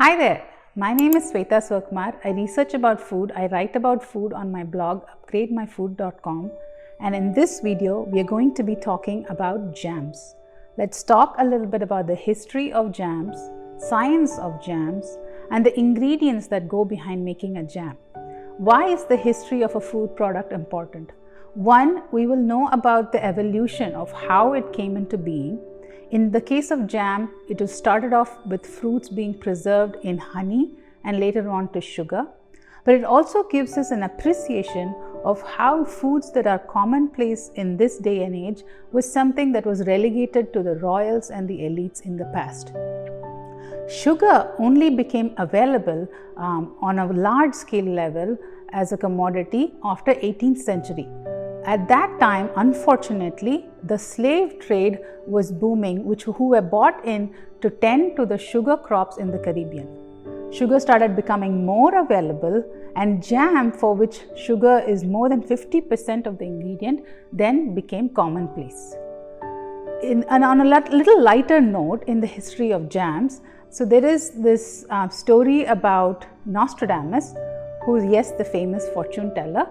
Hi there, my name is Swetha Sivakumar. I research about food. I write about food on my blog upgrademyfood.com, and in this video we are going to be talking about jams. Let's talk a little bit about the history of jams, science of jams, and the ingredients that go behind making a jam. Why is the history of a food product important? One, we will know about the evolution of how it came into being. In the case of jam, it was started off with fruits being preserved in honey and later on to sugar. But it also gives us an appreciation of how foods that are commonplace in this day and age was something that was relegated to the royals and the elites in the past. Sugar only became available on a large scale level as a commodity after 18th century. At that time, unfortunately, the slave trade was booming, who were bought in to tend to the sugar crops in the Caribbean. Sugar started becoming more available, and jam, for which sugar is more than 50% of the ingredient, then became commonplace. And on a little lighter note in the history of jams, so there is this story about Nostradamus, who is, yes, the famous fortune teller,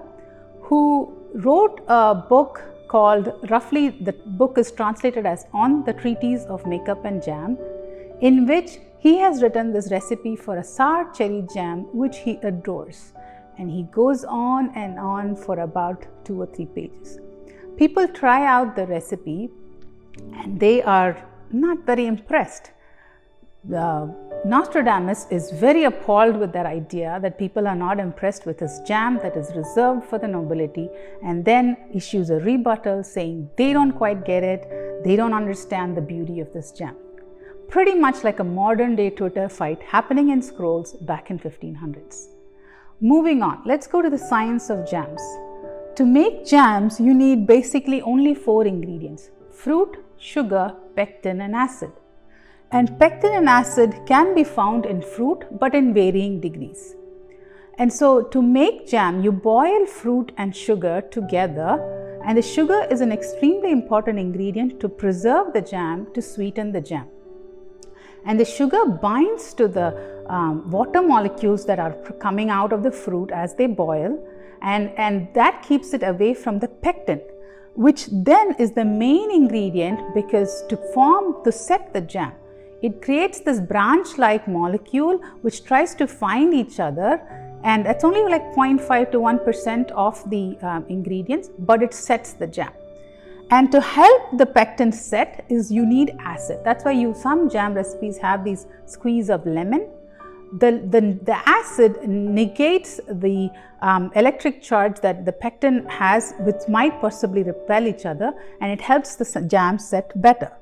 who wrote a book called, roughly the book is translated as On the Treatise of Makeup and Jam, in which he has written this recipe for a sour cherry jam which he adores, and he goes on and on for about 2 or 3 pages. People try out the recipe and they are not very impressed. Nostradamus is very appalled with that idea that people are not impressed with his jam that is reserved for the nobility, and then issues a rebuttal saying they don't quite get it, they don't understand the beauty of this jam. Pretty much like a modern day Twitter fight happening in scrolls back in 1500s. Moving on, let's go to the science of jams. To make jams, you need basically only 4 ingredients: fruit, sugar, pectin, and acid. And pectin and acid can be found in fruit, but in varying degrees. And so to make jam, you boil fruit and sugar together, and the sugar is an extremely important ingredient to preserve the jam, to sweeten the jam. And the sugar binds to the water molecules that are coming out of the fruit as they boil, and that keeps it away from the pectin, which then is the main ingredient, because to set the jam, it creates this branch-like molecule which tries to find each other, and that's only like 0.5 to 1% of the ingredients, but it sets the jam. And to help the pectin set is you need acid. That's why some jam recipes have these squeeze of lemon. The acid negates the electric charge that the pectin has, which might possibly repel each other, and it helps the jam set better.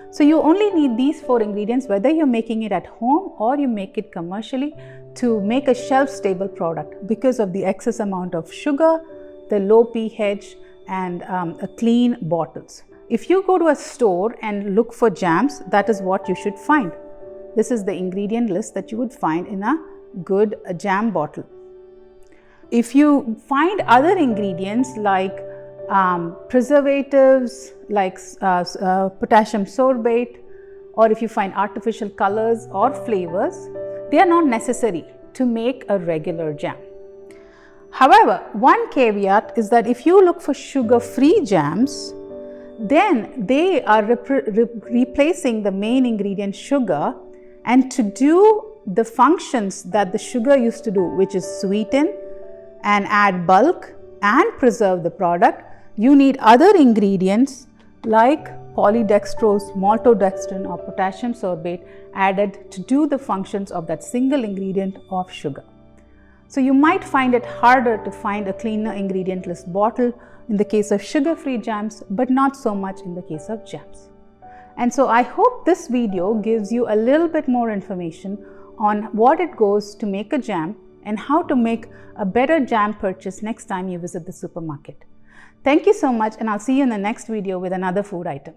So you only need these 4 ingredients, whether you're making it at home or you make it commercially, to make a shelf-stable product because of the excess amount of sugar, the low pH, and clean bottles. If you go to a store and look for jams, that is what you should find. This is the ingredient list that you would find in a good jam bottle. If you find other ingredients like preservatives like potassium sorbate, or if you find artificial colors or flavors, they are not necessary to make a regular jam. However, one caveat is that if you look for sugar-free jams, then they are replacing the main ingredient sugar, and to do the functions that the sugar used to do, which is sweeten and add bulk and preserve the product, you need other ingredients like polydextrose, maltodextrin, or potassium sorbate added to do the functions of that single ingredient of sugar. So you might find it harder to find a cleaner ingredient list bottle in the case of sugar-free jams, but not so much in the case of jams. And so I hope this video gives you a little bit more information on what it goes to make a jam and how to make a better jam purchase next time you visit the supermarket. Thank you so much, and I'll see you in the next video with another food item.